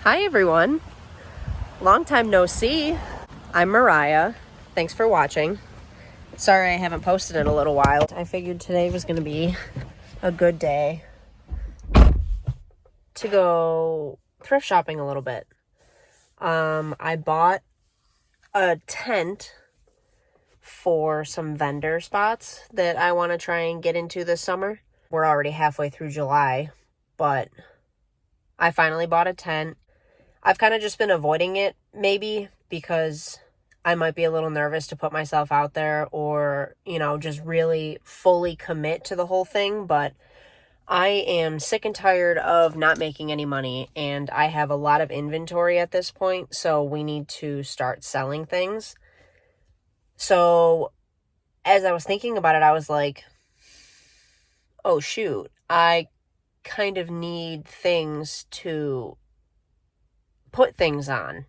Hi everyone, long time no see. I'm Mariah. Thanks for watching. Sorry I haven't posted in a little while. I figured today was going to be a good day to go thrift shopping a little bit. I bought a tent for some vendor spots that I want to try and get into this summer. We're already halfway through July, but I finally bought a tent. I've kind of just been avoiding it, maybe, because I might be a little nervous to put myself out there or, just really fully commit to the whole thing. But I am sick and tired of not making any money, and I have a lot of inventory at this point, so we need to start selling things. So as I was thinking about it, I was like, oh, shoot, I kind of need things to put things on.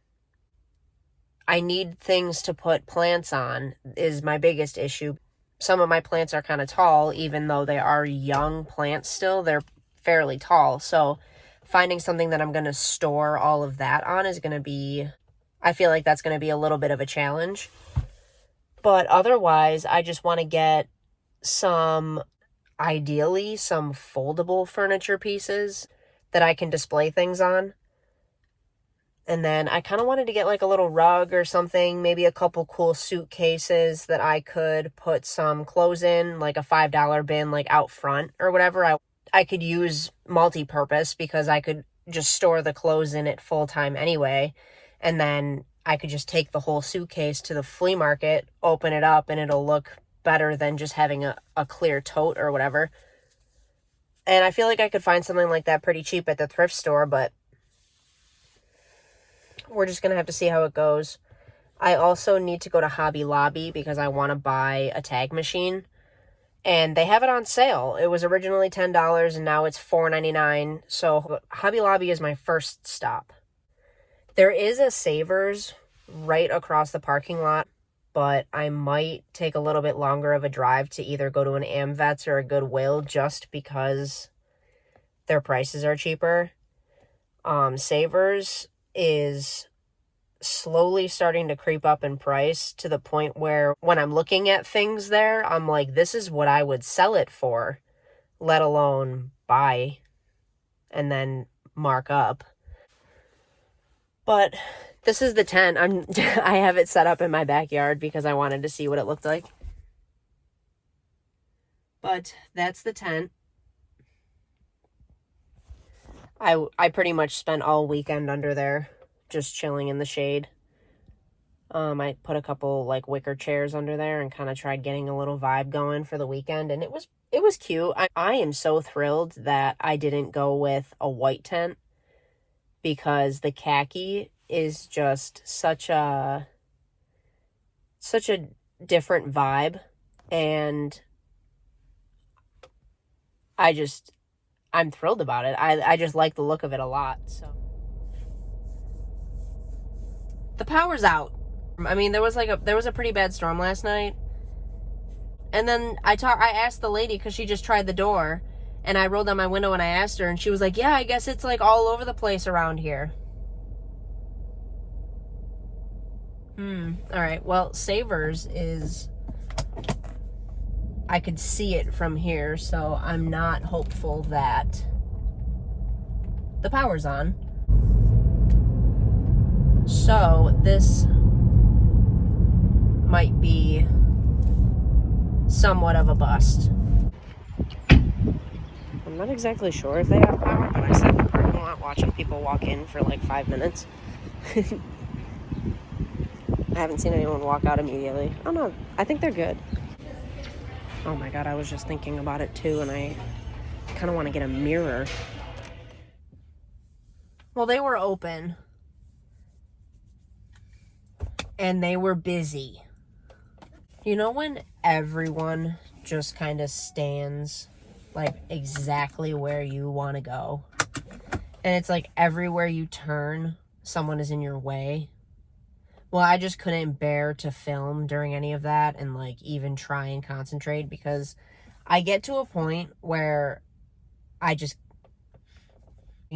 I need things to put plants on is my biggest issue. Some of my plants are kind of tall, even though they are young plants still, they're fairly tall. So finding something that I'm going to store all of that on is going to be, I feel like that's going to be a little bit of a challenge. But otherwise, I just want to get ideally some foldable furniture pieces that I can display things on. And then I kind of wanted to get like a little rug or something, maybe a couple cool suitcases that I could put some clothes in, like a $5 bin, like out front or whatever. I could use multi-purpose because I could just store the clothes in it full time anyway. And then I could just take the whole suitcase to the flea market, open it up, and it'll look better than just having a clear tote or whatever. And I feel like I could find something like that pretty cheap at the thrift store, but we're just going to have to see how it goes. I also need to go to Hobby Lobby because I want to buy a tag machine. And they have it on sale. It was originally $10 and now it's $4.99. So Hobby Lobby is my first stop. There is a Savers right across the parking lot, but I might take a little bit longer of a drive to either go to an AmVets or a Goodwill just because their prices are cheaper. Savers is slowly starting to creep up in price to the point where when I'm looking at things there, I'm like, this is what I would sell it for, let alone buy and then mark up. But this is the tent. I have it set up in my backyard because I wanted to see what it looked like. But that's the tent. I pretty much spent all weekend under there, just chilling in the shade. I put a couple like wicker chairs under there and kind of tried getting a little vibe going for the weekend, and it was cute. I am so thrilled that I didn't go with a white tent because the khaki is just such a different vibe, and I'm thrilled about it. I just like the look of it a lot. So the power's out. I mean, there was a pretty bad storm last night. And then I asked the lady because she just tried the door, and I rolled down my window and I asked her, and she was like, "Yeah, I guess it's like all over the place around here." All right. Well, Savers is, I could see it from here, so I'm not hopeful that the power's on. So this might be somewhat of a bust. I'm not exactly sure if they have power, but I sat in the parking lot watching people walk in for like 5 minutes. I haven't seen anyone walk out immediately. Oh no, I think they're good. Oh my god, I was just thinking about it too, and I kind of want to get a mirror. Well, they were open, and they were busy. You know when everyone just kind of stands like exactly where you want to go, and it's like everywhere you turn, someone is in your way? Well, I just couldn't bear to film during any of that and like even try and concentrate because I get to a point where I just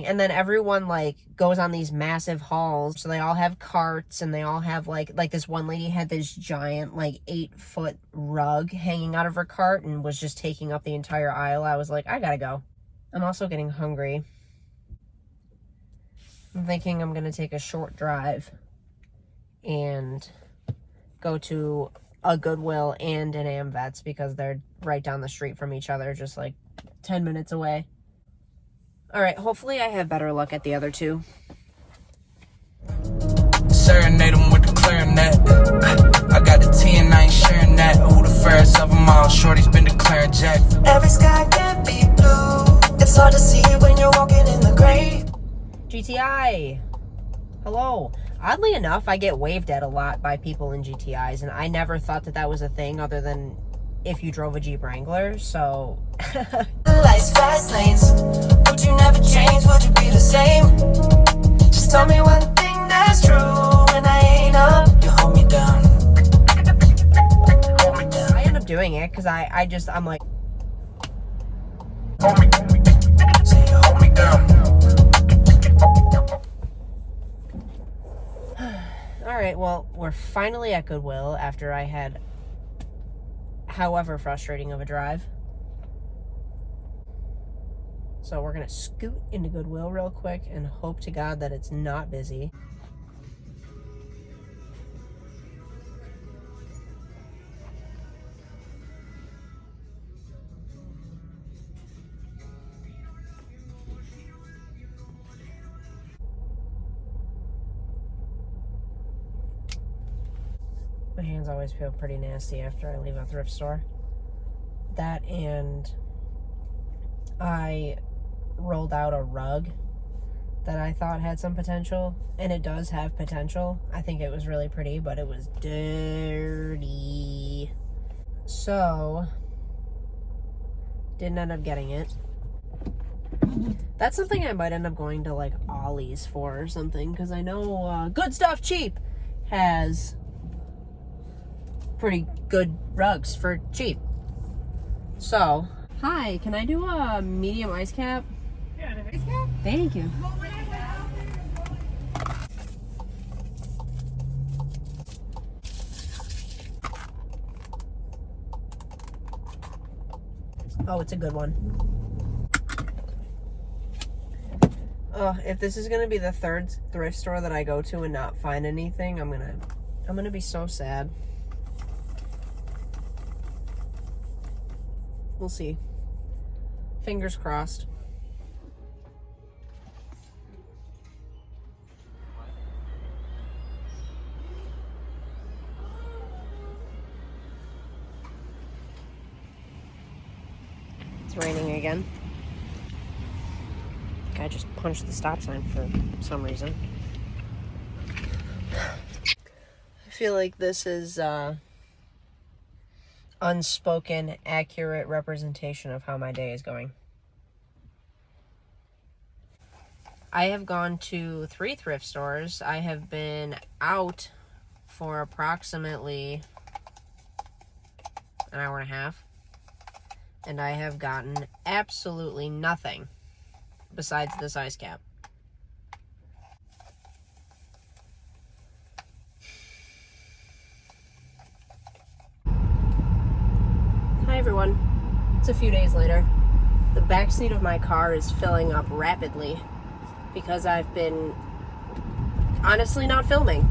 And then everyone like goes on these massive hauls. So they all have carts and they all have like this one lady had this giant like 8-foot rug hanging out of her cart and was just taking up the entire aisle. I was like, I gotta go. I'm also getting hungry. I'm thinking I'm gonna take a short drive and go to a Goodwill and an AmVets because they're right down the street from each other, just like 10 minutes away. All right, hopefully I have better luck at the other two. Serenade them with the clarinet. I got the T and I ain't sharing that. Who the fairest of them all? Shorty's been declaring Jack. Every sky can't be blue. It's hard to see when you're walking in the gray. GTI. Hello. Oddly enough, I get waved at a lot by people in GTIs, and I never thought that was a thing other than if you drove a Jeep Wrangler, so... Life's fast lanes. Would you never change? Would you be the same? Just tell me one thing that's true. When I ain't up, you hold me down. Hold me down. I end up doing it because I'm like... Hold me. Say you hold me down. Alright, well, we're finally at Goodwill after I had however frustrating of a drive. So we're gonna scoot into Goodwill real quick and hope to God that it's not busy. My hands always feel pretty nasty after I leave a thrift store. That, and I rolled out a rug that I thought had some potential, and it does have potential. I think it was really pretty, but it was dirty. So, didn't end up getting it. That's something I might end up going to like Ollie's for or something, because I know Good Stuff Cheap has pretty good rugs for cheap. So, hi, can I do a medium ice cap? Yeah, an ice cap? Thank you. Oh, it's a good one. If this is gonna be the third thrift store that I go to and not find anything, I'm gonna be so sad. We'll see. Fingers crossed. It's raining again. Guy just punched the stop sign for some reason. I feel like this is unspoken, accurate representation of how my day is going. I have gone to 3 thrift stores. I have been out for approximately an hour and a half, and I have gotten absolutely nothing besides this ice cap. Hi everyone. It's a few days later. The backseat of my car is filling up rapidly because I've been honestly not filming.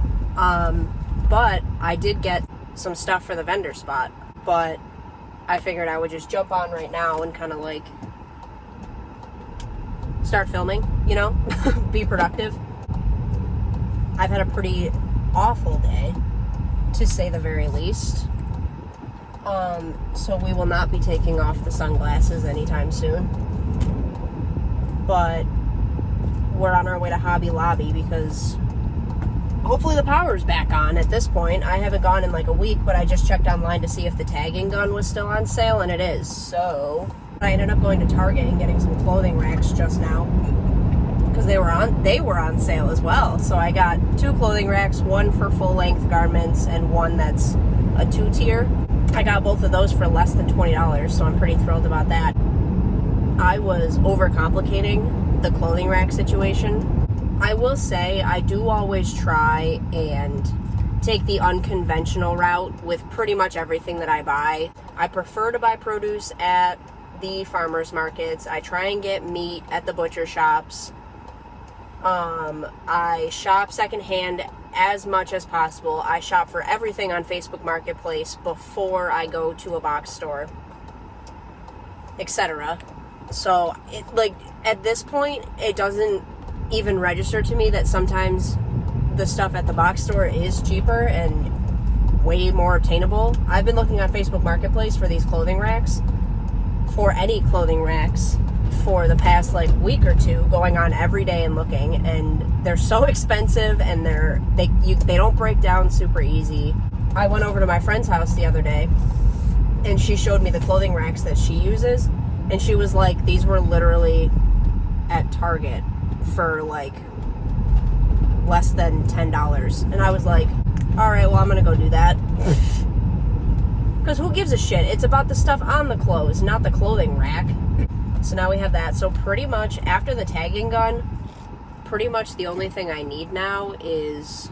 But I did get some stuff for the vendor spot, but I figured I would just jump on right now and kind of like start filming, you know, be productive. I've had a pretty awful day, to say the very least. So we will not be taking off the sunglasses anytime soon. But we're on our way to Hobby Lobby because hopefully the power's back on at this point. I haven't gone in like a week, but I just checked online to see if the tagging gun was still on sale, and it is. So I ended up going to Target and getting some clothing racks just now because they were on sale as well. So I got 2 clothing racks, one for full-length garments and one that's a 2-tier. I got both of those for less than $20, so I'm pretty thrilled about that. I was overcomplicating the clothing rack situation. I will say I do always try and take the unconventional route with pretty much everything that I buy. I prefer to buy produce at the farmers markets. I try and get meat at the butcher shops. I shop secondhand as much as possible. I shop for everything on Facebook Marketplace before I go to a box store, etc. So, at this point, it doesn't even register to me that sometimes the stuff at the box store is cheaper and way more obtainable. I've been looking on Facebook Marketplace for these clothing racks, for any clothing racks, for the past week or two, going on every day and looking, and they're so expensive, and they don't break down super easy. I went over to my friend's house the other day, and she showed me the clothing racks that she uses, and she was like, these were literally at Target for less than $10. And I was like, all right, well, I'm gonna go do that. Because who gives a shit? It's about the stuff on the clothes, not the clothing rack. So now we have that. So pretty much after the tagging gun, pretty much the only thing I need now is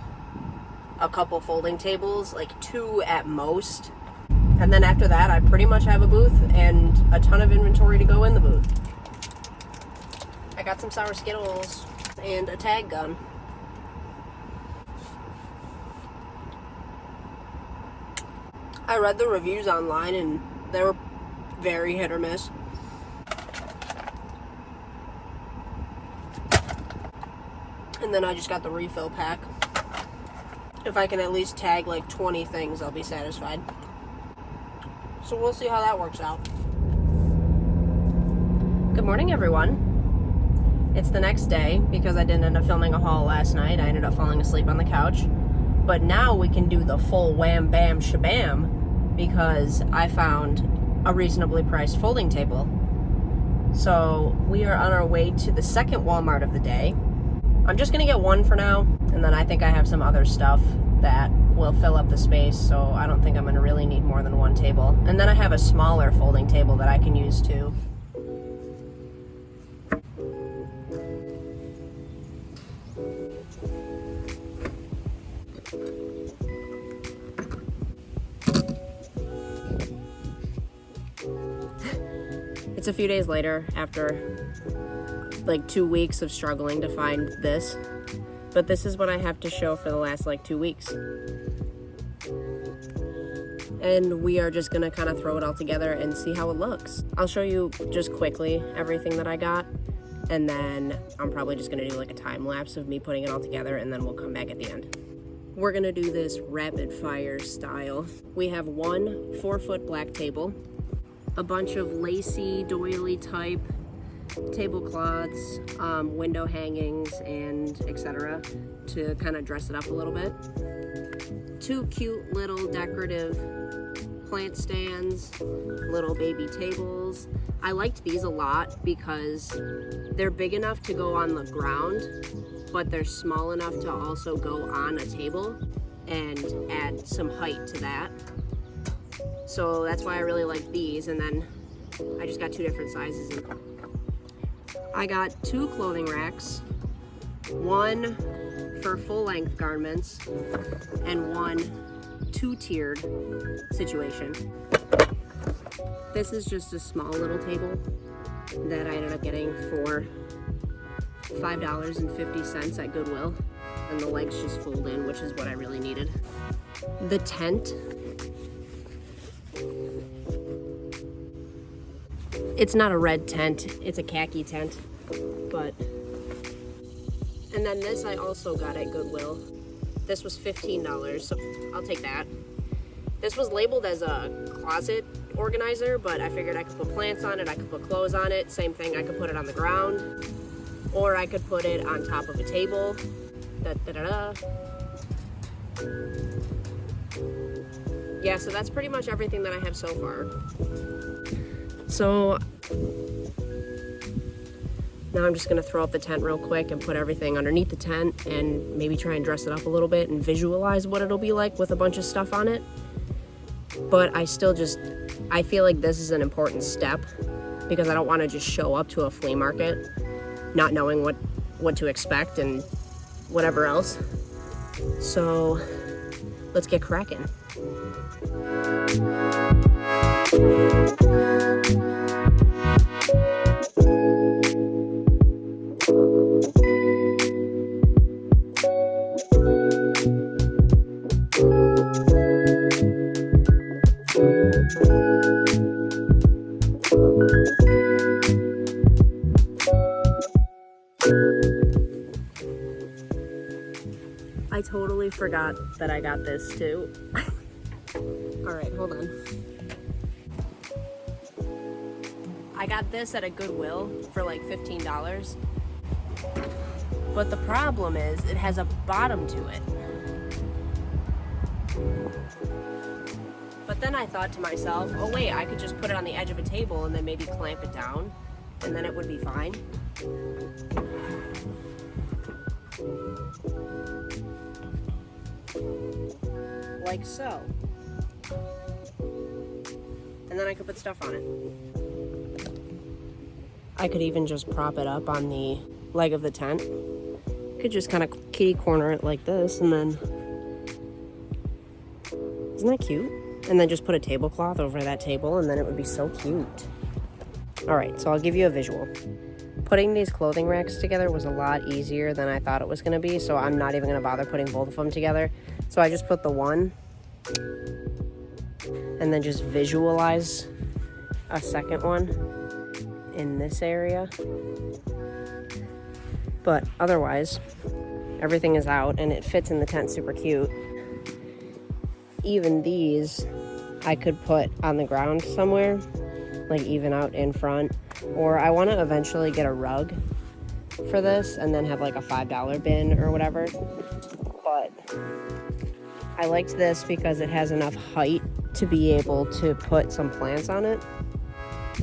a couple folding tables, 2 at most. And then after that, I pretty much have a booth and a ton of inventory to go in the booth. I got some sour Skittles and a tag gun. I read the reviews online and they were very hit or miss. And then I just got the refill pack. If I can at least tag 20 things, I'll be satisfied. So we'll see how that works out. Good morning, everyone. It's the next day because I didn't end up filming a haul last night. I ended up falling asleep on the couch. But now we can do the full wham bam shabam because I found a reasonably priced folding table. So we are on our way to the second Walmart of the day. I'm just gonna get one for now, and then I think I have some other stuff that will fill up the space, so I don't think I'm gonna really need more than one table. And then I have a smaller folding table that I can use too. It's a few days later after 2 weeks of struggling to find this, but this is what I have to show for the last 2 weeks. And we are just gonna kind of throw it all together and see how it looks. I'll show you just quickly everything that I got, and then I'm probably just gonna do a time lapse of me putting it all together, and then we'll come back at the end. We're gonna do this rapid fire style. We have one 4-foot black table, a bunch of lacy, doily type tablecloths, window hangings, and etc. to kind of dress it up a little bit. 2 cute little decorative plant stands, little baby tables. I liked these a lot because they're big enough to go on the ground, but they're small enough to also go on a table and add some height to that. So that's why I really like these. And then I just got 2 different sizes. I got 2 clothing racks, one for full-length garments and one 2-tiered situation. This is just a small little table that I ended up getting for $5.50 at Goodwill, and the legs just fold in, which is what I really needed. The tent, it's not a red tent, it's a khaki tent, but, and then this I also got at Goodwill. This was $15, so I'll take that. This was labeled as a closet organizer, but I figured I could put plants on it, I could put clothes on it, same thing, I could put it on the ground, or I could put it on top of a table. Yeah, so that's pretty much everything that I have so far. So now I'm just gonna throw up the tent real quick and put everything underneath the tent and maybe try and dress it up a little bit and visualize what it'll be like with a bunch of stuff on it. But I feel like this is an important step because I don't wanna just show up to a flea market not knowing what to expect and whatever else. So let's get cracking. I totally forgot that I got this too. All right, hold on. I got this at a Goodwill for like $15. But the problem is it has a bottom to it. But then I thought to myself, oh wait, I could just put it on the edge of a table and then maybe clamp it down and then it would be fine. Like so. And then I could put stuff on it. I could even just prop it up on the leg of the tent. Could just kind of kitty corner it like this and then, isn't that cute? And then just put a tablecloth over that table and then it would be so cute. All right, so I'll give you a visual. Putting these clothing racks together was a lot easier than I thought it was gonna be, so I'm not even gonna bother putting both of them together. So I just put the one and then just visualize a second one in this area. But otherwise, everything is out and it fits in the tent super cute. Even these, I could put on the ground somewhere, like even out in front. Or I want to eventually get a rug for this and then have like a $5 bin or whatever. But I liked this because it has enough height to be able to put some plants on it.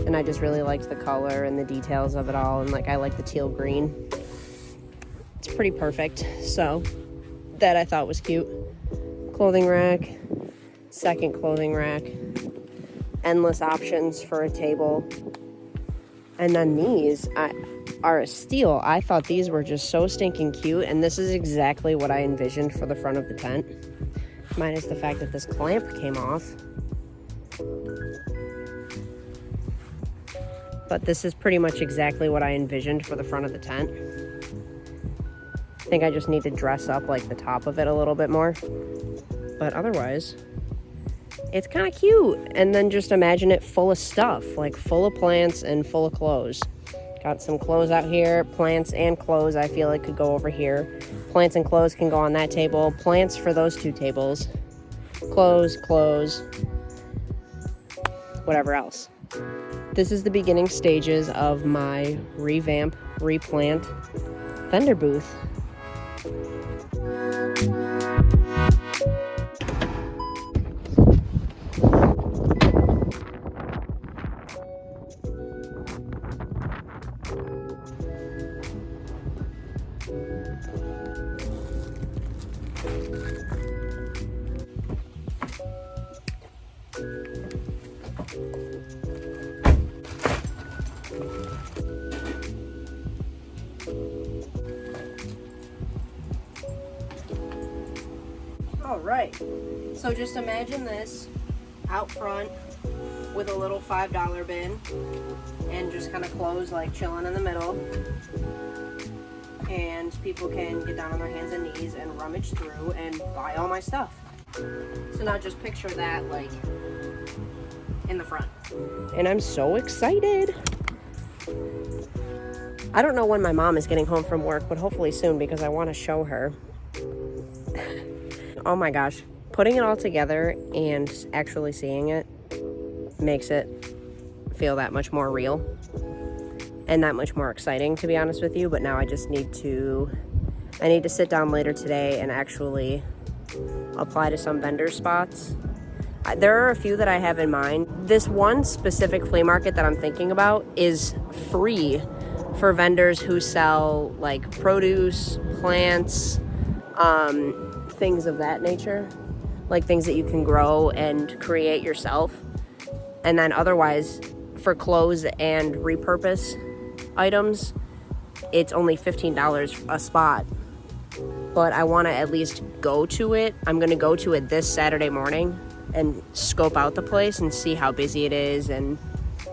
And I just really liked the color and the details of it all. And like, I like the teal green. It's pretty perfect. So that I thought was cute. Clothing rack, second clothing rack, endless options for a table. And then these are a steal. I thought these were just so stinking cute, and this is exactly what I envisioned for the front of the tent. Minus the fact that this clamp came off. But this is pretty much exactly what I envisioned for the front of the tent. I think I just need to dress up like the top of it a little bit more. But otherwise, it's kind of cute. And then just imagine it full of stuff, like full of plants and full of clothes. Got some clothes out here, plants and clothes I feel like could go over here. Plants and clothes can go on that table. Plants for those two tables. Clothes, whatever else. This is the beginning stages of my revamp, replant vendor booth. All right, so just imagine this out front with a little $5 bin and just kind of clothes like chilling in the middle, and people can get down on their hands and knees and rummage through and buy all my stuff. So now just picture that like in the front. And I'm so excited. I don't know when my mom is getting home from work, but hopefully soon because I want to show her. Oh my gosh, putting it all together and actually seeing it makes it feel that much more real and that much more exciting, to be honest with you. But now I just need to sit down later today and actually apply to some vendor spots. There are a few that I have in mind. This one specific flea market that I'm thinking about is free for vendors who sell like produce, plants, things of that nature, like things that you can grow and create yourself. And then otherwise for clothes and repurpose items, it's only $15 a spot, but I want to at least go to it. I'm going to go to it this Saturday morning and scope out the place and see how busy it is and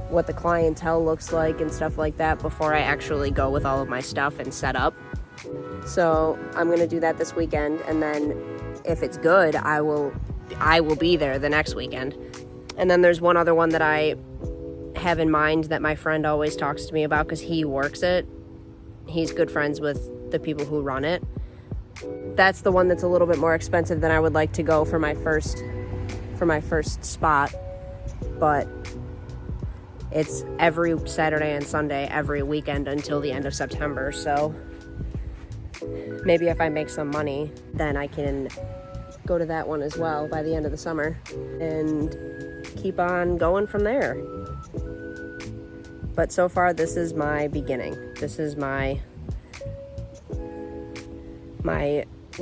what the clientele looks like and stuff like that before I actually go with all of my stuff and set up. So I'm going to do that this weekend, and then if it's good, I will be there the next weekend. And then there's one other one that I have in mind that my friend always talks to me about because he works it. He's good friends with the people who run it. That's the one that's a little bit more expensive than I would like to go for my first spot, but it's every Saturday and Sunday, every weekend until the end of September. So maybe if I make some money, then I can go to that one as well by the end of the summer and keep on going from there. But so far, this is my beginning. This is my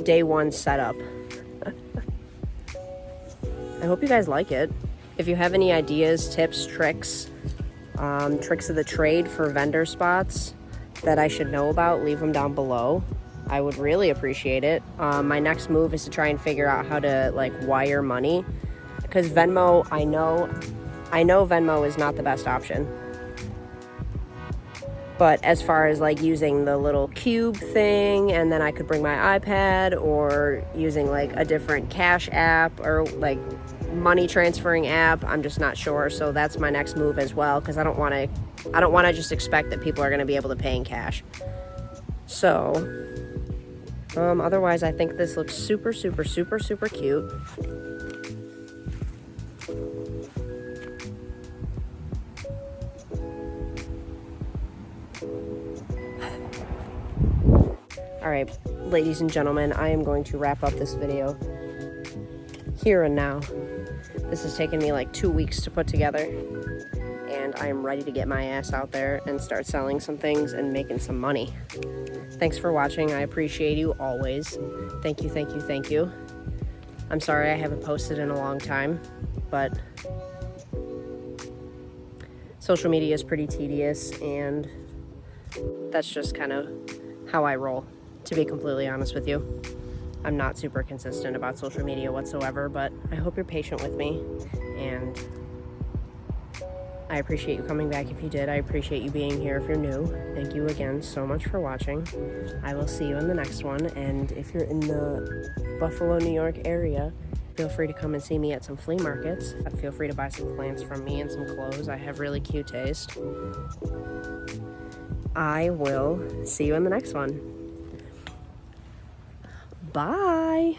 day one setup. I hope you guys like it. If you have any ideas, tips, tricks of the trade for vendor spots that I should know about, leave them down below. I would really appreciate it. My next move is to try and figure out how to wire money, because Venmo, I know Venmo is not the best option. But as far as using the little cube thing, and then I could bring my iPad, or using a different cash app or money transferring app, I'm just not sure. So that's my next move as well, because I don't want to just expect that people are going to be able to pay in cash. So otherwise, I think this looks super, super, super, super cute. All right, ladies and gentlemen, I am going to wrap up this video here and now. This has taken me 2 weeks to put together, and I am ready to get my ass out there and start selling some things and making some money. Thanks for watching. I appreciate you always. Thank you, thank you, thank you. I'm sorry I haven't posted in a long time, but social media is pretty tedious, and that's just kind of how I roll, to be completely honest with you. I'm not super consistent about social media whatsoever, but I hope you're patient with me, and I appreciate you coming back if you did. I appreciate you being here if you're new. Thank you again so much for watching. I will see you in the next one, and if you're in the Buffalo, New York area, feel free to come and see me at some flea markets. Feel free to buy some plants from me and some clothes. I have really cute taste. I will see you in the next one. Bye.